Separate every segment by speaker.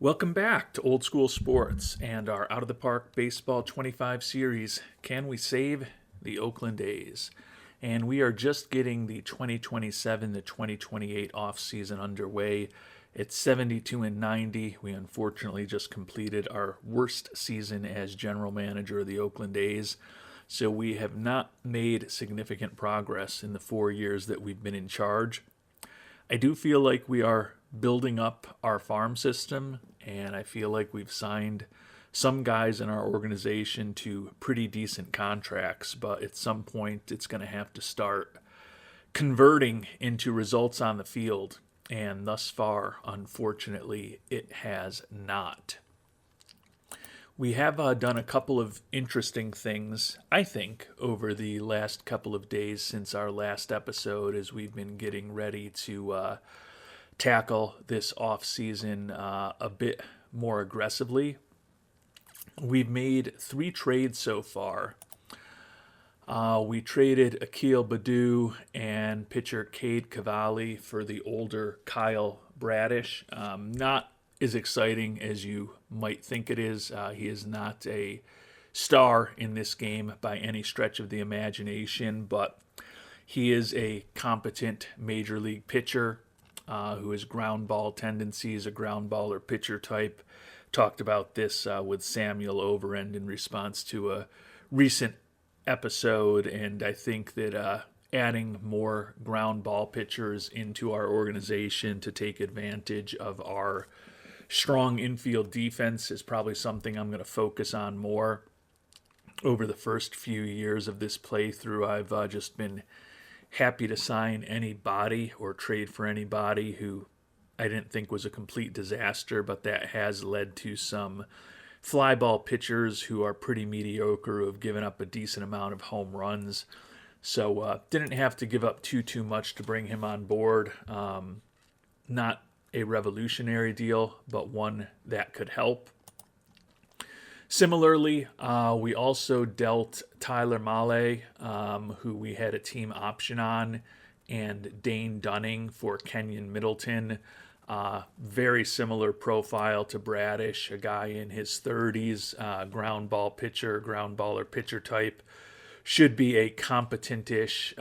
Speaker 1: Welcome back to Old School Sports and our Out of the Park Baseball 25 series, Can We Save the Oakland A's? And we are just getting the 2027 to 2028 offseason underway. It's 72 and 90. We unfortunately just completed our worst season as general manager of the Oakland A's. So we have not made significant progress in the 4 years that we've been in charge. I do feel like we are building up our farm system, and I feel like we've signed some guys in our organization to pretty decent contracts, but at some point it's going to have to start converting into results on the field, and thus far, unfortunately, it has not. We have done a couple of interesting things, I think, over the last couple of days since our last episode as we've been getting ready to tackle this offseason a bit more aggressively. We've made 3 trades so far. We traded Akil Baddoo and pitcher Cade Cavalli for the older Kyle Bradish. Not as exciting as you might think it is. He is not a star in this game by any stretch of the imagination, but he is a competent major league pitcher who has ground ball tendencies, a ground baller pitcher type. Talked about this with Samuel Overend in response to a recent episode, and I think that adding more ground ball pitchers into our organization to take advantage of our strong infield defense is probably something I'm going to focus on more. Over the first few years of this playthrough, I've just been happy to sign anybody or trade for anybody who I didn't think was a complete disaster, but that has led to some fly ball pitchers who are pretty mediocre, who have given up a decent amount of home runs. So didn't have to give up too much to bring him on board. Not a revolutionary deal, but one that could help. Similarly, we also dealt Tyler Mahle, who we had a team option on, and Dane Dunning for Kenyon Middleton. Very similar profile to Bradish, a guy in his 30s, ground ball pitcher, ground baller pitcher type. Should be a competent-ish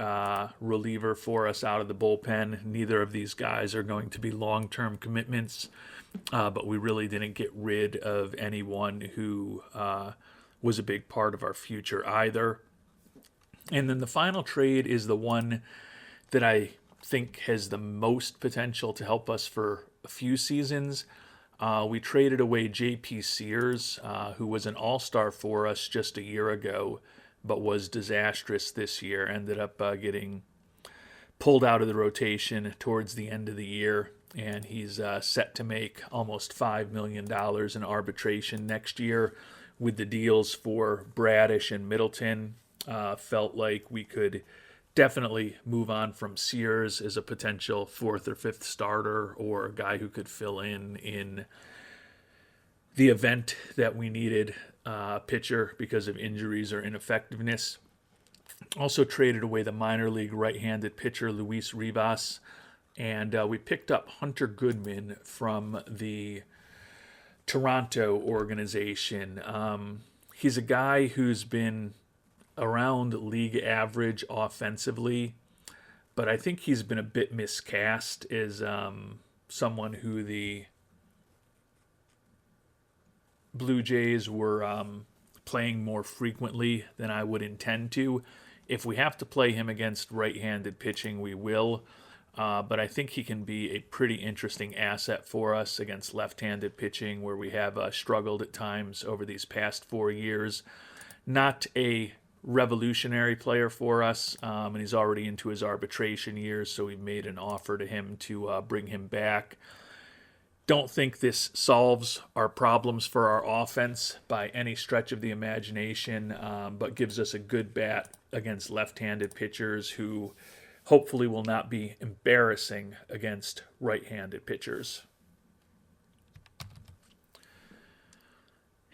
Speaker 1: reliever for us out of the bullpen. Neither of these guys are going to be long-term commitments, but we really didn't get rid of anyone who was a big part of our future either. And then the final trade is the one that I think has the most potential to help us for a few seasons. We traded away J.P. Sears, who was an all-star for us just a year ago, but was disastrous this year, ended up getting pulled out of the rotation towards the end of the year, and he's set to make almost $5 million in arbitration next year with the deals for Bradish and Middleton. Felt like we could definitely move on from Sears as a potential 4th or 5th starter or a guy who could fill in the event that we needed pitcher because of injuries or ineffectiveness. Also traded away the minor league right-handed pitcher Luis Rivas, and we picked up Hunter Goodman from the Toronto organization. He's a guy who's been around league average offensively, but I think he's been a bit miscast as someone who the Blue Jays were playing more frequently than I would intend to. If we have to play him against right-handed pitching, we will. But I think he can be a pretty interesting asset for us against left-handed pitching, where we have struggled at times over these past 4 years. Not a revolutionary player for us, and he's already into his arbitration years, so we made an offer to him to bring him back. Don't think this solves our problems for our offense by any stretch of the imagination, but gives us a good bat against left-handed pitchers who hopefully will not be embarrassing against right-handed pitchers.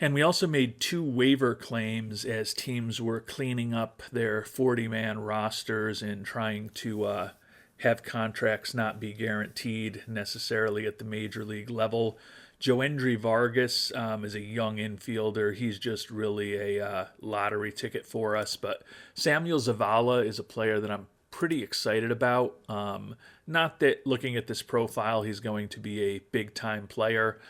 Speaker 1: And we also made 2 waiver claims as teams were cleaning up their 40-man rosters and trying to have contracts not be guaranteed necessarily at the major league level. Joendry Vargas is a young infielder. He's just really a lottery ticket for us. But Samuel Zavala is a player that I'm pretty excited about. Not that looking at this profile, he's going to be a big-time player,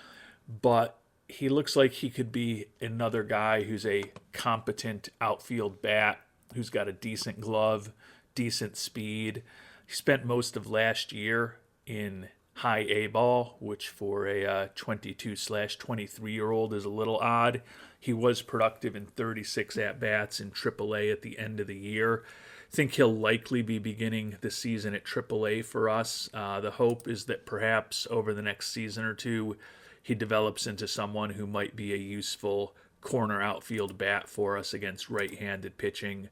Speaker 1: but he looks like he could be another guy who's a competent outfield bat, who's got a decent glove, decent speed. He spent most of last year in high A ball, which for a 22/23-year-old is a little odd. He was productive in 36 at-bats in AAA at the end of the year. I think he'll likely be beginning the season at AAA for us. The hope is that perhaps over the next season or two, he develops into someone who might be a useful corner outfield bat for us against right-handed pitching.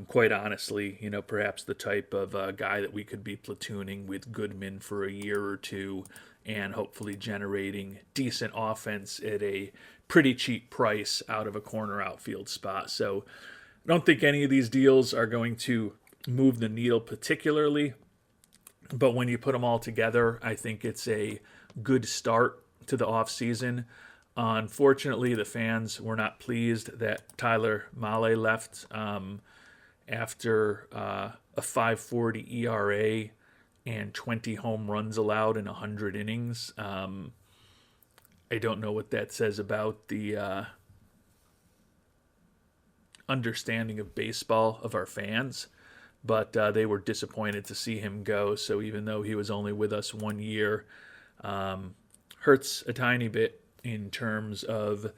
Speaker 1: Quite honestly, perhaps the type of guy that we could be platooning with Goodman for a year or two and hopefully generating decent offense at a pretty cheap price out of a corner outfield spot. So I don't think any of these deals are going to move the needle particularly, but when you put them all together, I think it's a good start to the offseason. Unfortunately, the fans were not pleased that Tyler Mahle left after a 5.40 ERA and 20 home runs allowed in 100 innings. I don't know what that says about the understanding of baseball of our fans, but they were disappointed to see him go. So even though he was only with us 1 year, hurts a tiny bit in terms of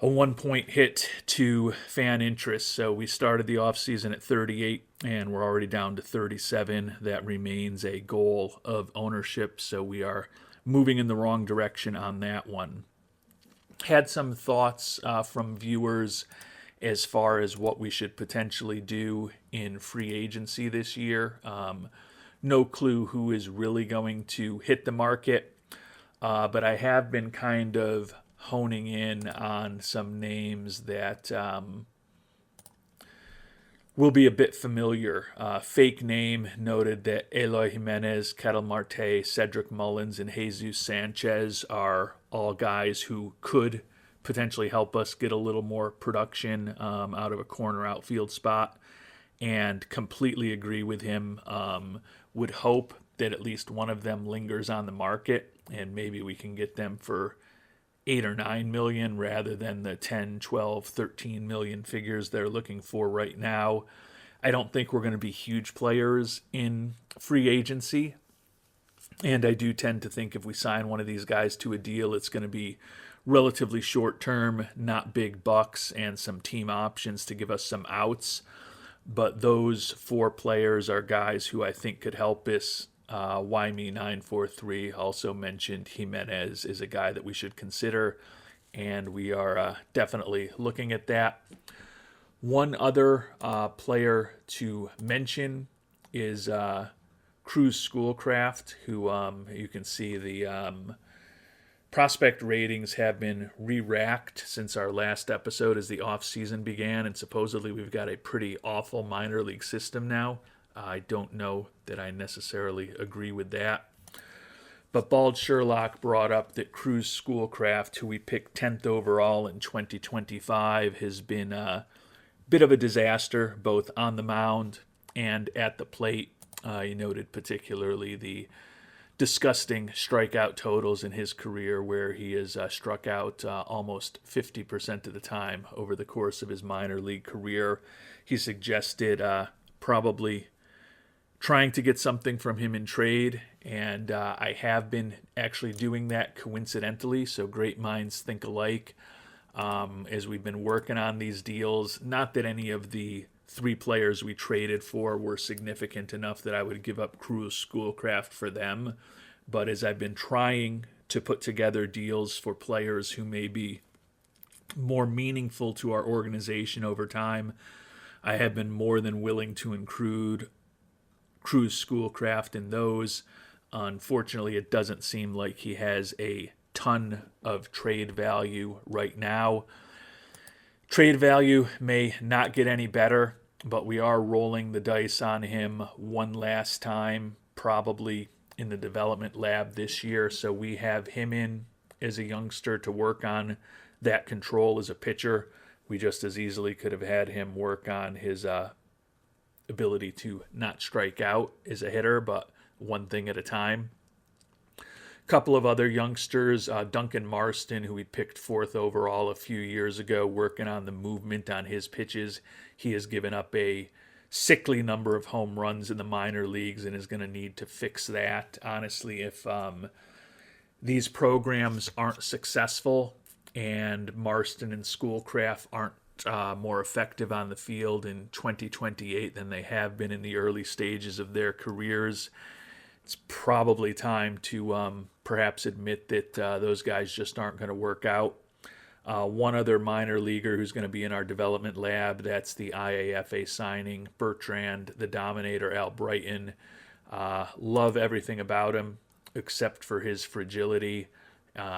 Speaker 1: a 1-point hit to fan interest. So we started the offseason at 38 and we're already down to 37. That remains a goal of ownership, so we are moving in the wrong direction on that one. Had some thoughts from viewers as far as what we should potentially do in free agency this year. No clue who is really going to hit the market. But I have been kind of honing in on some names that will be a bit familiar. Fake Name noted that Eloy Jimenez, Ketel Marte, Cedric Mullins, and Jesus Sanchez are all guys who could potentially help us get a little more production out of a corner outfield spot, and completely agree with him. Would hope that at least one of them lingers on the market, and maybe we can get them for 8 or 9 million rather than the 10, 12, 13 million figures they're looking for right now. I don't think we're going to be huge players in free agency, and I do tend to think if we sign one of these guys to a deal, it's going to be relatively short term, not big bucks, and some team options to give us some outs. But those 4 players are guys who I think could help us. YME943 also mentioned Jimenez is a guy that we should consider, and we are definitely looking at that. One other player to mention is Cruz Schoolcraft, who you can see the prospect ratings have been re-racked since our last episode as the off-season began, and supposedly we've got a pretty awful minor league system now. I don't know that I necessarily agree with that. But Bald Sherlock brought up that Cruz Schoolcraft, who we picked 10th overall in 2025, has been a bit of a disaster, both on the mound and at the plate. He noted particularly the disgusting strikeout totals in his career, where he has struck out almost 50% of the time over the course of his minor league career. He suggested probably trying to get something from him in trade, and I have been actually doing that coincidentally, so great minds think alike as we've been working on these deals. Not that any of the 3 players we traded for were significant enough that I would give up Cruz Schoolcraft for them, but as I've been trying to put together deals for players who may be more meaningful to our organization over time, I have been more than willing to include Cruz Schoolcraft in those. Unfortunately, it doesn't seem like he has a ton of trade value right now. Trade value may not get any better but we are rolling the dice on him one last time, probably in the development lab this year. So we have him in as a youngster to work on that control as a pitcher. We just as easily could have had him work on his ability to not strike out as a hitter, but one thing at a time. Couple of other youngsters, Duncan Marston, who we picked 4th overall a few years ago, working on the movement on his pitches. He has given up a sickly number of home runs in the minor leagues and is going to need to fix that. Honestly, if these programs aren't successful and Marston and Schoolcraft aren't more effective on the field in 2028 than they have been in the early stages of their careers, it's probably time to perhaps admit that those guys just aren't going to work out. One other minor leaguer who's going to be in our development lab, that's the IAFA signing, Bertrand the Dominator Albrighton. Love everything about him except for his fragility,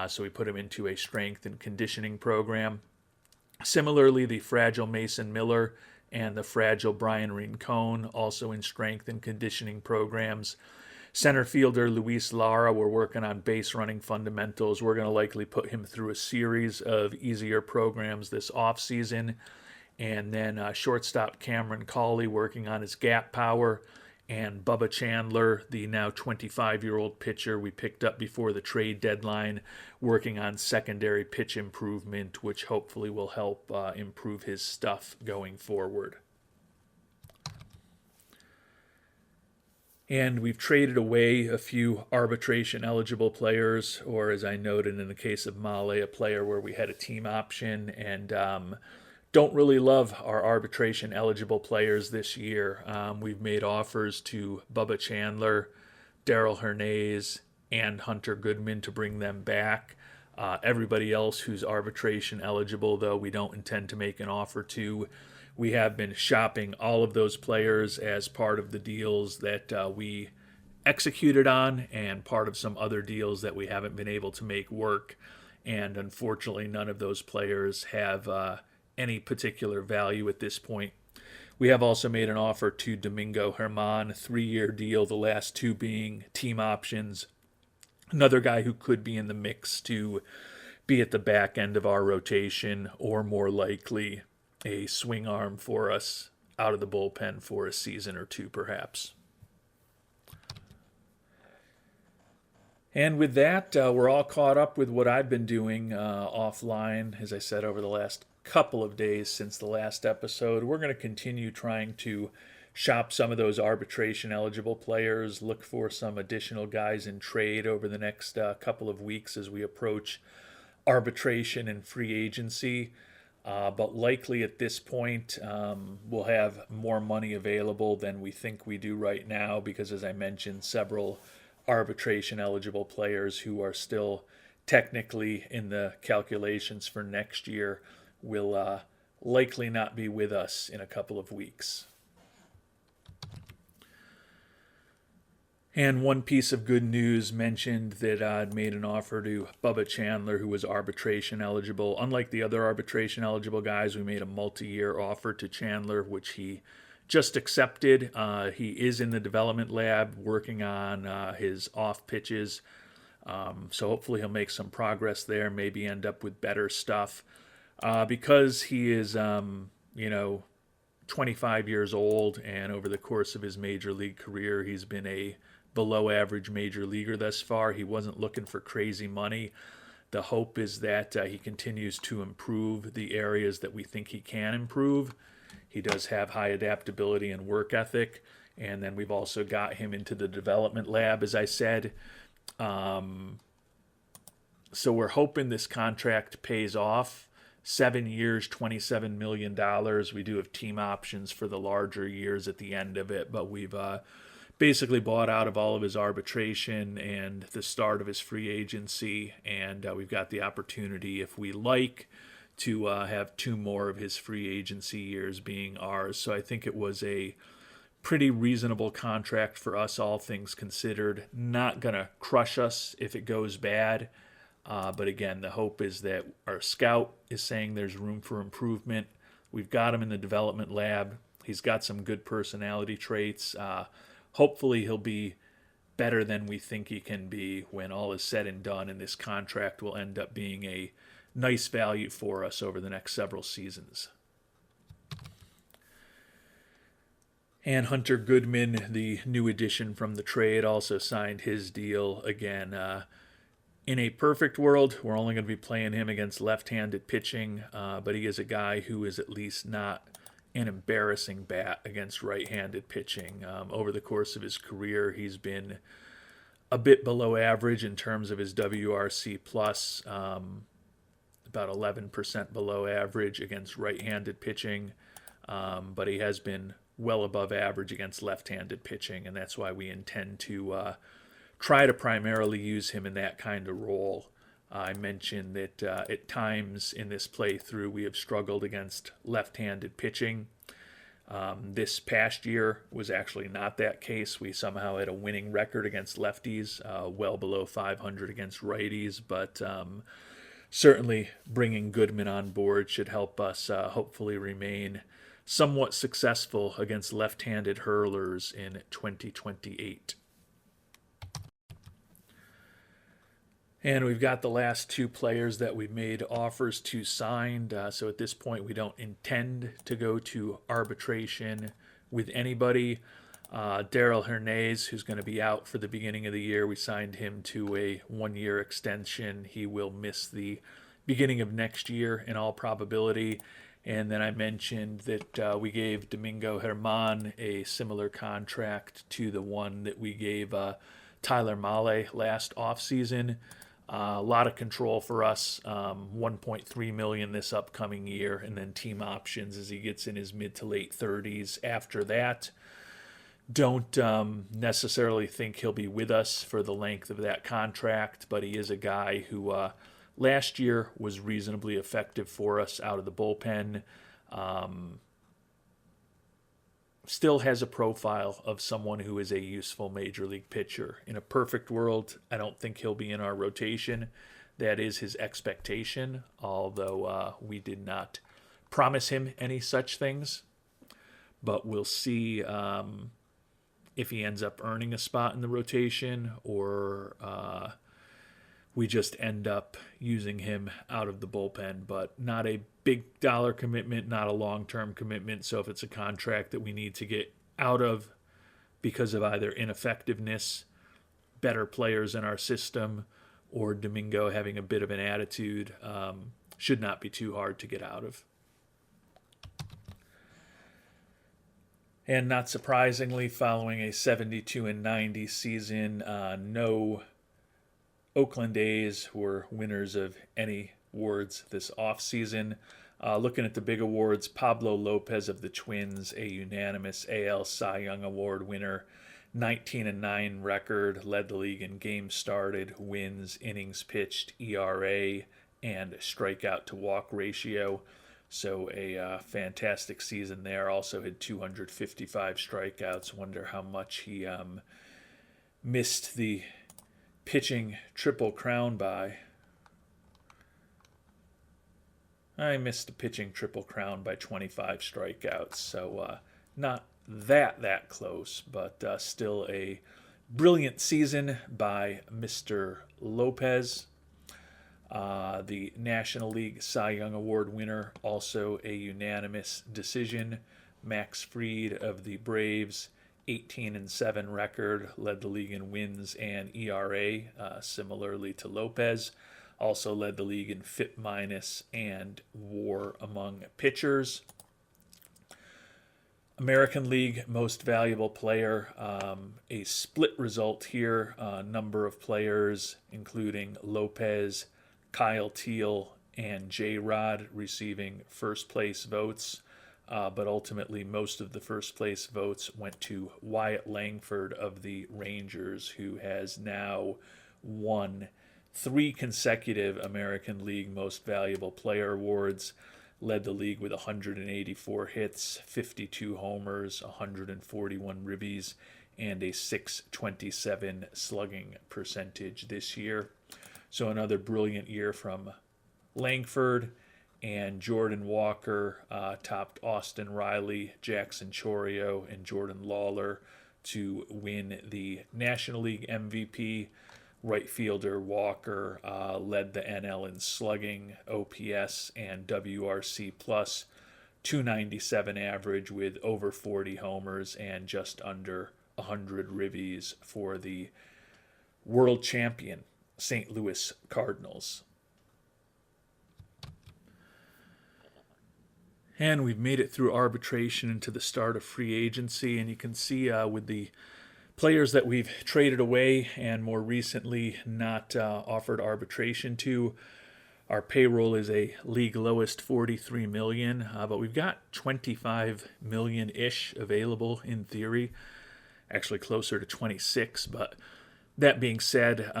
Speaker 1: so we put him into a strength and conditioning program. Similarly, the fragile Mason Miller and the fragile Brian Rincon, also in strength and conditioning programs. Center fielder Luis Lara, we're working on base running fundamentals. We're going to likely put him through a series of easier programs this offseason. And then shortstop Cameron Cawley working on his gap power. And Bubba Chandler, the now 25-year-old pitcher we picked up before the trade deadline, working on secondary pitch improvement, which hopefully will help improve his stuff going forward. And we've traded away a few arbitration-eligible players, or as I noted in the case of Male, a player where we had a team option, and don't really love our arbitration-eligible players this year. We've made offers to Bubba Chandler, Daryl Hernandez, and Hunter Goodman to bring them back. Everybody else who's arbitration-eligible, though, we don't intend to make an offer to. We have been shopping all of those players as part of the deals that we executed on and part of some other deals that we haven't been able to make work. And unfortunately, none of those players have any particular value at this point. We have also made an offer to Domingo Herman, 3-year deal, the last 2 being team options. Another guy who could be in the mix to be at the back end of our rotation, or more likely a swing arm for us out of the bullpen for a season or 2 perhaps. And with that, we're all caught up with what I've been doing offline, as I said, over the last couple of days since the last episode. We're going to continue trying to shop some of those arbitration-eligible players, look for some additional guys in trade over the next couple of weeks as we approach arbitration and free agency. But likely at this point, we'll have more money available than we think we do right now because, as I mentioned, several arbitration-eligible players who are still technically in the calculations for next year will likely not be with us in a couple of weeks. And one piece of good news mentioned that I'd made an offer to Bubba Chandler, who was arbitration eligible. Unlike the other arbitration eligible guys, we made a multi-year offer to Chandler, which he just accepted. He is in the development lab working on his off pitches. So hopefully he'll make some progress there, maybe end up with better stuff. Because he is, 25 years old, and over the course of his major league career, he's been a below average major leaguer thus far. He wasn't looking for crazy money. The hope is that he continues to improve the areas that we think he can improve. He does have high adaptability and work ethic. And then we've also got him into the development lab, as I said. So we're hoping this contract pays off. 7 years, $27 million. We do have team options for the larger years at the end of it, but we've basically bought out of all of his arbitration and the start of his free agency, and we've got the opportunity, if we like, to have 2 more of his free agency years being ours. So I think it was a pretty reasonable contract for us, all things considered. Not going to crush us if it goes bad. But again, the hope is that our scout is saying there's room for improvement. We've got him in the development lab. He's got some good personality traits. Hopefully, he'll be better than we think he can be when all is said and done, and this contract will end up being a nice value for us over the next several seasons. And Hunter Goodman, the new addition from the trade, also signed his deal again. In a perfect world, we're only going to be playing him against left-handed pitching, but he is a guy who is at least not an embarrassing bat against right-handed pitching. Over the course of his career, he's been a bit below average in terms of his WRC plus, about 11% below average against right-handed pitching, but he has been well above average against left-handed pitching, and that's why we intend to try to primarily use him in that kind of role. I mentioned that at times in this playthrough we have struggled against left-handed pitching. This past year was actually not that case. We somehow had a winning record against lefties, well below 500 against righties, but certainly bringing Goodman on board should help us hopefully remain somewhat successful against left-handed hurlers in 2028. And we've got the last two players that we've made offers to signed. So at this point, we don't intend to go to arbitration with anybody. Daryl Hernandez, who's going to be out for the beginning of the year, we signed him to a one-year extension. He will miss the beginning of next year in all probability. And then I mentioned that we gave Domingo Germán a similar contract to the one that we gave Tyler Mahle last offseason. A lot of control for us, $1.3 million this upcoming year, and then team options as he gets in his mid to late 30s after that. Don't necessarily think he'll be with us for the length of that contract, but he is a guy who last year was reasonably effective for us out of the bullpen. Still has a profile of someone who is a useful major league pitcher. In a perfect world, I don't think he'll be in our rotation. That is his expectation, although we did not promise him any such things. But we'll see if he ends up earning a spot in the rotation or we just end up using him out of the bullpen, but not a big dollar commitment, not a long-term commitment. So if it's a contract that we need to get out of because of either ineffectiveness, better players in our system, or Domingo having a bit of an attitude, should not be too hard to get out of. And not surprisingly, following a 72-90 season, no Oakland A's were winners of any awards this offseason. Looking at the big awards, Pablo Lopez of the Twins, a unanimous AL Cy Young Award winner, 19-9 record, led the league in games started, wins, innings pitched, ERA, and strikeout to walk ratio. So a fantastic season there. Also had 255 strikeouts. Wonder how much he missed the pitching Triple Crown by. I missed the pitching Triple Crown by 25 strikeouts. So not that close, but still a brilliant season by Mr. Lopez. The National League Cy Young Award winner, also a unanimous decision, Max Fried of the Braves, 18-7 record, led the league in wins and ERA, similarly to Lopez. Also led the league in FIP minus and WAR among pitchers. American League Most Valuable Player, a split result here. Number of players, including Lopez, Kyle Teal, and J-Rod receiving first place votes. But ultimately, most of the first place votes went to Wyatt Langford of the Rangers, who has now won 3 consecutive American League Most Valuable Player awards, led the league with 184 hits, 52 homers, 141 ribbies, and a .627 slugging percentage this year. So another brilliant year from Langford. and Jordan Walker topped Austin Riley, Jackson Chorio, and Jordan Lawler to win the National League MVP. Right fielder Walker led the NL in slugging, OPS, and WRC plus, 297 average with over 40 homers and just under 100 ribbies for the world champion St. Louis Cardinals. And we've made it through arbitration into the start of free agency, and you can see with the players that we've traded away and more recently not offered arbitration to, our payroll is a league lowest $43 million, but we've got $25 million-ish available in theory, actually closer to 26. But that being said,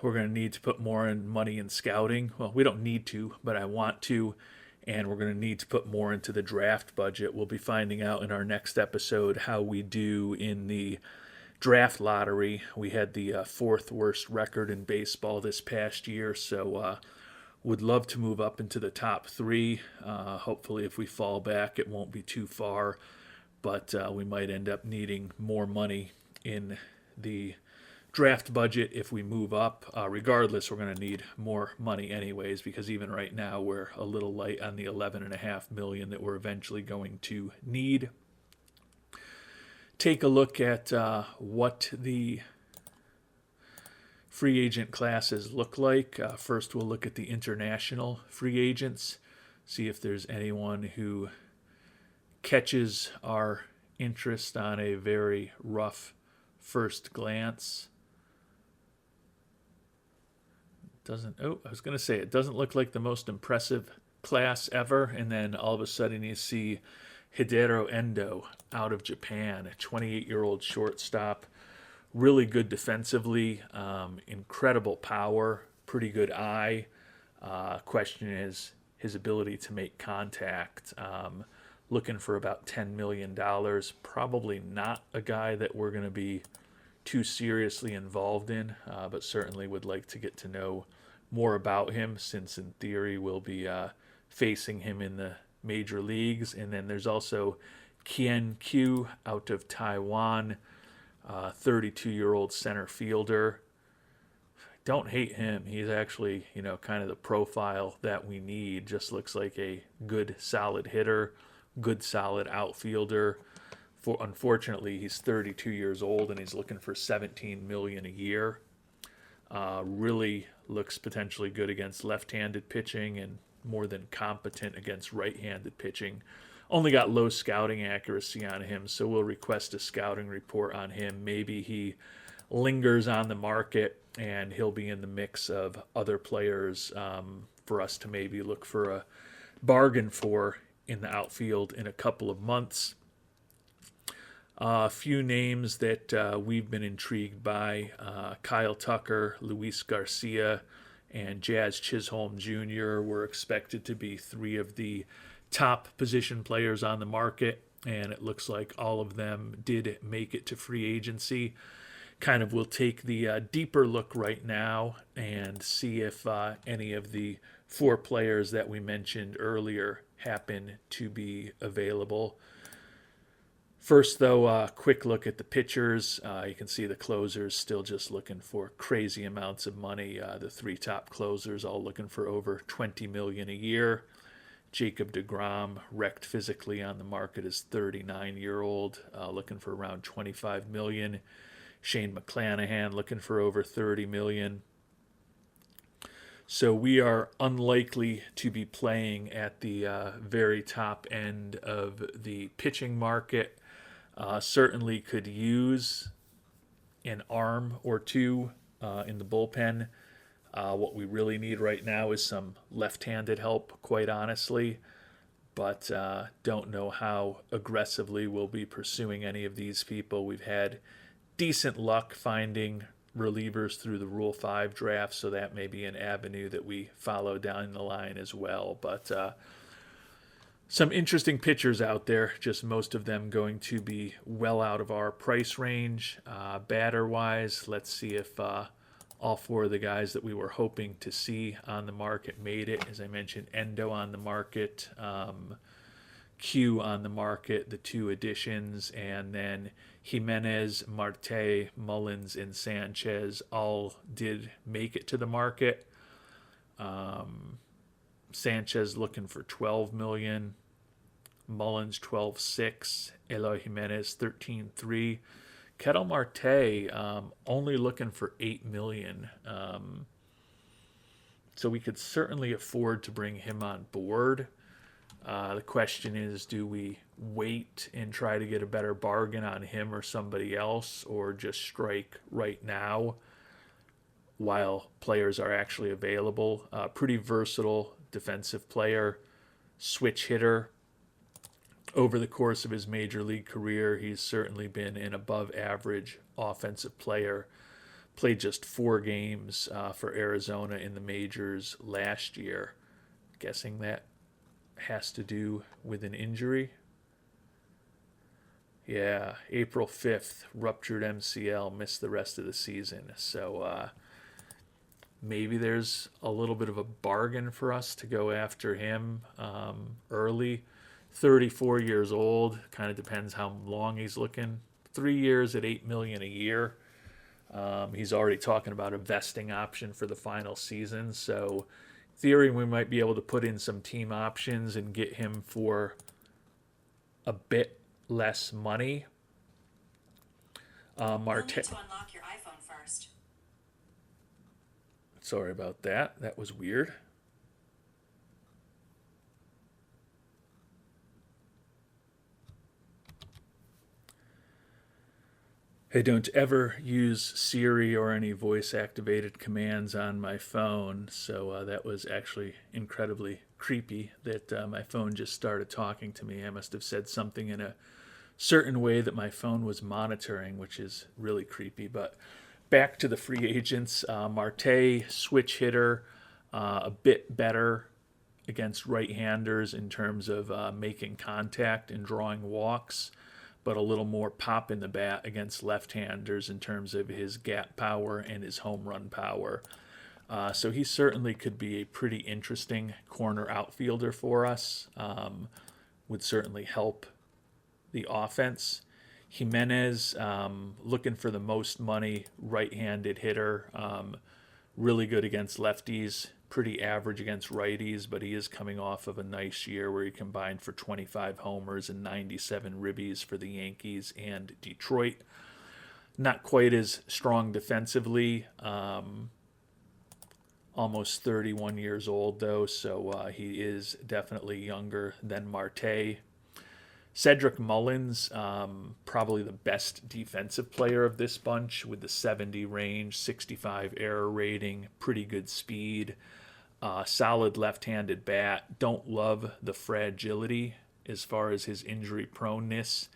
Speaker 1: we're going to need to put more money in scouting. Well, we don't need to, but I want to. And we're going to need to put more into the draft budget. We'll be finding out in our next episode how we do in the draft lottery. We had the fourth worst record in baseball this past year, so would love to move up into the top three. Hopefully, if we fall back, it won't be too far, but we might end up needing more money in the draft budget if we move up. Regardless, we're going to need more money anyways, because even right now we're a little light on the $11.5 million that we're eventually going to need. Take a look at what the free agent classes look like. First, we'll look at the international free agents, see if there's anyone who catches our interest on a very rough first glance. I was going to say, it doesn't look like the most impressive class ever, and then all of a sudden you see Hidero Endo out of Japan, a 28-year-old shortstop, really good defensively, incredible power, pretty good eye. Question is his ability to make contact. Looking for about $10 million. Probably not a guy that we're going to be too seriously involved in, but certainly would like to get to know more about him, since in theory we'll be facing him in the major leagues. And then there's also Kien Q out of Taiwan, 32-year-old center fielder. Don't hate him. He's actually, kind of the profile that we need. Just looks like a good, solid hitter, good, solid outfielder. Unfortunately, he's 32 years old and he's looking for $17 million a year. Really looks potentially good against left-handed pitching and more than competent against right-handed pitching. Only got low scouting accuracy on him, so we'll request a scouting report on him. Maybe he lingers on the market and he'll be in the mix of other players for us to maybe look for a bargain for in the outfield in a couple of months. A few names that we've been intrigued by: Kyle Tucker, Luis Garcia, and Jazz Chisholm Jr. were expected to be three of the top position players on the market, and it looks like all of them did make it to free agency. Kind of we'll take the deeper look right now and see if any of the four players that we mentioned earlier happen to be available. First, though, quick look at the pitchers. You can see the closers still just looking for crazy amounts of money. The three top closers all looking for over $20 million a year. Jacob deGrom, wrecked physically on the market, is 39-year-old, looking for around $25 million. Shane McClanahan looking for over $30 million. So we are unlikely to be playing at the very top end of the pitching market. Certainly could use an arm or two in the bullpen. What we really need right now is some left-handed help, quite honestly. But don't know how aggressively we'll be pursuing any of these people. We've had decent luck finding relievers through the Rule 5 draft, so that may be an avenue that we follow down the line as well. But some interesting pitchers out there, just most of them going to be well out of our price range. Batter-wise, let's see if All four of the guys that we were hoping to see on the market made it. As I mentioned, Endo on the market, Q on the market, the two additions, and then Jimenez, Marte, Mullins, and Sanchez all did make it to the market. Sanchez looking for $12 million, Mullins 12.6, Eloy Jimenez 13.3. Ketel Marte only looking for $8 million. So we could certainly afford to bring him on board. The question is, do we wait and try to get a better bargain on him or somebody else, or just strike right now while players are actually available? Pretty versatile defensive player, switch hitter. Over the course of his major league career, he's certainly been an above-average offensive player. Played just 4 games for Arizona in the majors last year. Guessing that has to do with an injury. Yeah, April 5th, ruptured MCL, missed the rest of the season. So maybe there's a little bit of a bargain for us to go after him early. 34 years old, kind of depends how long he's looking. 3 years at $8 million a year. He's already talking about a vesting option for the final season. So, in theory, we might be able to put in some team options and get him for a bit less money.
Speaker 2: You'll need to unlock your iPhone first.
Speaker 1: Sorry about that. That was weird. I don't ever use Siri or any voice-activated commands on my phone, so that was actually incredibly creepy that my phone just started talking to me. I must have said something in a certain way that my phone was monitoring, which is really creepy. But back to the free agents. Marte, switch hitter, a bit better against right-handers in terms of making contact and drawing walks, but a little more pop in the bat against left-handers in terms of his gap power and his home run power. So he certainly could be a pretty interesting corner outfielder for us. Would certainly help the offense. Jimenez, looking for the most money, right-handed hitter. Really good against lefties, pretty average against righties, but he is coming off of a nice year where he combined for 25 homers and 97 ribbies for the Yankees and Detroit. Not quite as strong defensively. Almost 31 years old, though, so he is definitely younger than Marte. Cedric Mullins, probably the best defensive player of this bunch with the 70 range, 65 error rating, pretty good speed. Solid left-handed bat. Don't love the fragility as far as his injury proneness.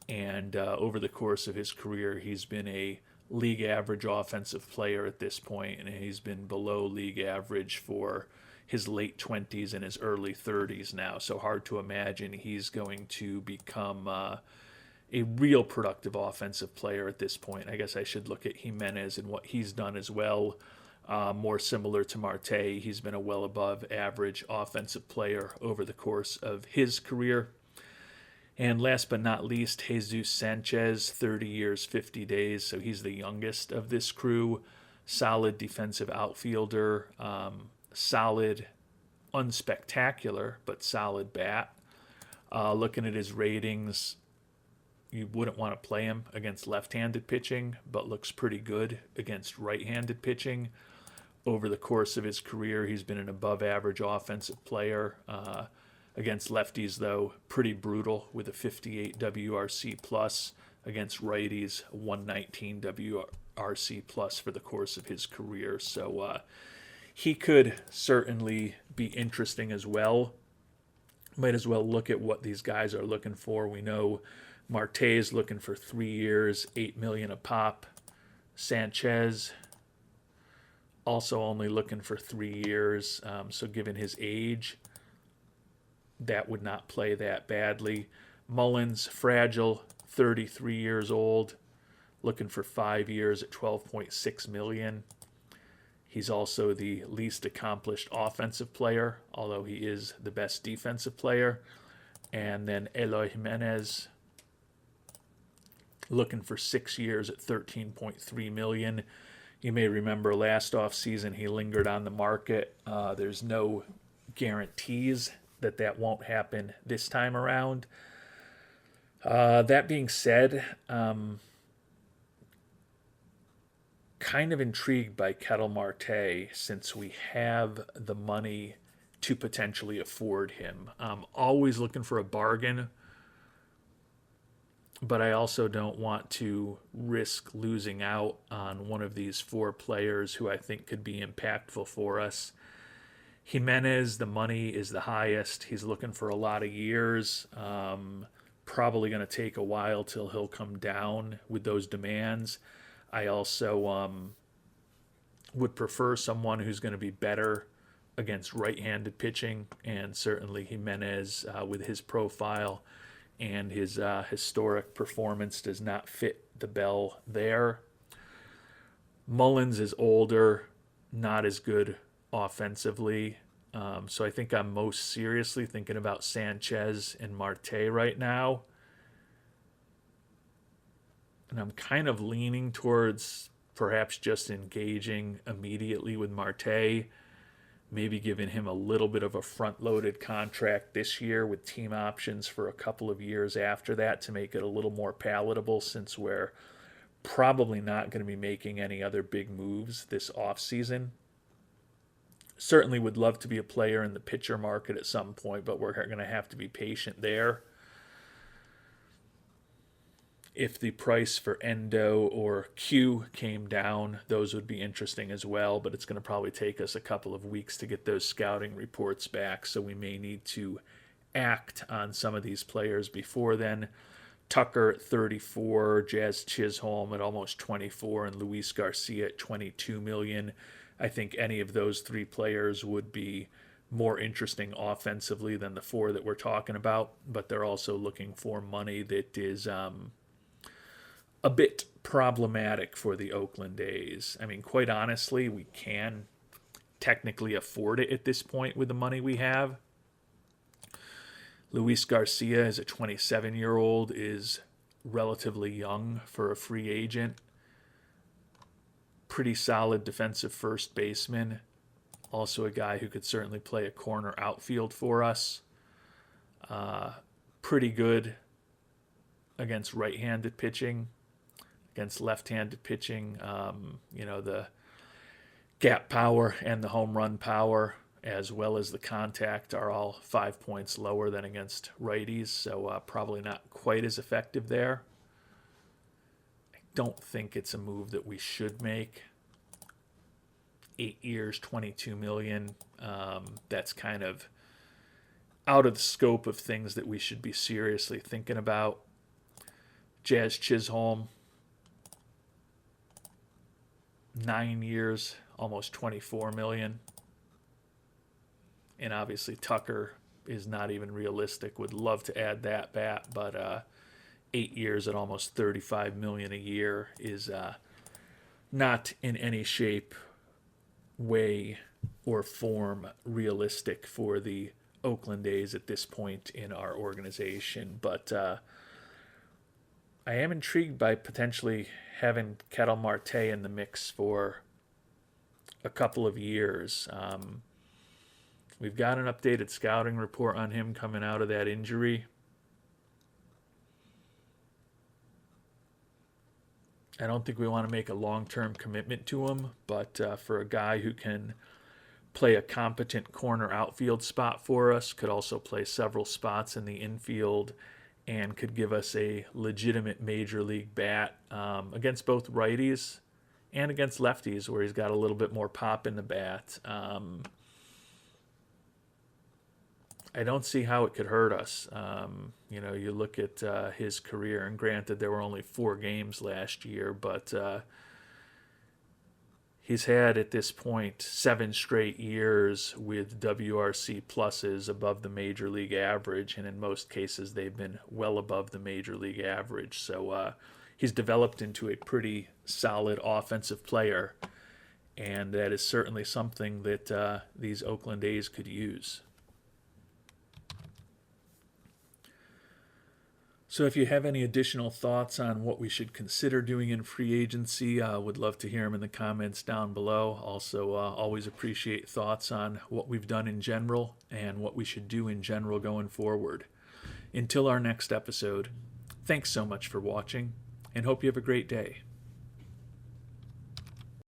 Speaker 1: And over the course of his career, he's been a league average offensive player at this point, and he's been below league average for his late 20s and his early 30s now. So hard to imagine he's going to become a real productive offensive player at this point. I guess I should look at Jimenez and what he's done as well. More similar to Marte, he's been a well above average offensive player over the course of his career. And last but not least, Jesus Sanchez, 30 years, 50 days. So he's the youngest of this crew. Solid defensive outfielder. Solid, unspectacular, but solid bat. Looking at his ratings, you wouldn't want to play him against left-handed pitching, but looks pretty good against right-handed pitching. Over the course of his career, he's been an above-average offensive player. Against lefties, though, pretty brutal with a 58 WRC plus. Against righties, 119 WRC plus for the course of his career. So he could certainly be interesting as well. Might as well look at what these guys are looking for. We know Marte is looking for 3 years, $8 million a pop. Sanchez also only looking for 3 years. So given his age, that would not play that badly. Mullins, fragile, 33 years old, looking for 5 years at $12.6 million. He's also the least accomplished offensive player, although he is the best defensive player. And then Eloy Jimenez, looking for 6 years at $13.3 million. You may remember last offseason he lingered on the market. There's no guarantees that won't happen this time around. That being said, kind of intrigued by Ketel Marte since we have the money to potentially afford him. I'm always looking for a bargain, but I also don't want to risk losing out on one of these 4 players who I think could be impactful for us. Jimenez, the money is the highest. He's looking for a lot of years. Probably going to take a while till he'll come down with those demands. I also would prefer someone who's going to be better against right-handed pitching, and certainly Jimenez, with his profile and his historic performance, does not fit the bill there. Mullins is older, not as good offensively, so I think I'm most seriously thinking about Sanchez and Marte right now. And I'm kind of leaning towards perhaps just engaging immediately with Marte, maybe giving him a little bit of a front-loaded contract this year with team options for a couple of years after that to make it a little more palatable, since we're probably not going to be making any other big moves this offseason. Certainly would love to be a player in the pitcher market at some point, but we're going to have to be patient there. If the price for Endo or Q came down, those would be interesting as well, but it's going to probably take us a couple of weeks to get those scouting reports back, so we may need to act on some of these players before then. Tucker at 34, Jazz Chisholm at almost 24, and Luis Garcia at 22 million. I think any of those 3 players would be more interesting offensively than the 4 that we're talking about, but they're also looking for money that is a bit problematic for the Oakland A's. I mean, quite honestly, we can technically afford it at this point with the money we have. Luis Garcia, as a 27-year-old, is relatively young for a free agent. Pretty solid defensive first baseman. Also a guy who could certainly play a corner outfield for us. Pretty good against right-handed pitching. Against left-handed pitching, the gap power and the home run power, as well as the contact, are all 5 points lower than against righties, so probably not quite as effective there. I don't think it's a move that we should make. 8 years, $22 million. That's kind of out of the scope of things that we should be seriously thinking about. Jazz Chisholm, 9 years, almost $24 million. And obviously Tucker is not even realistic. Would love to add that back, but 8 years at almost $35 million a year is not in any shape, way, or form realistic for the Oakland A's at this point in our organization. But I am intrigued by potentially having Ketel Marte in the mix for a couple of years. We've got an updated scouting report on him coming out of that injury. I don't think we want to make a long-term commitment to him, but for a guy who can play a competent corner outfield spot for us, could also play several spots in the infield, and could give us a legitimate major league bat against both righties and against lefties, where he's got a little bit more pop in the bat. I don't see how it could hurt us. You look at his career, and granted there were only 4 games last year, but he's had at this point 7 straight years with WRC pluses above the major league average, and in most cases they've been well above the major league average. So he's developed into a pretty solid offensive player, and that is certainly something that these Oakland A's could use. So if you have any additional thoughts on what we should consider doing in free agency, I would love to hear them in the comments down below. Also, always appreciate thoughts on what we've done in general and what we should do in general going forward. Until our next episode, thanks so much for watching, and hope you have a great day.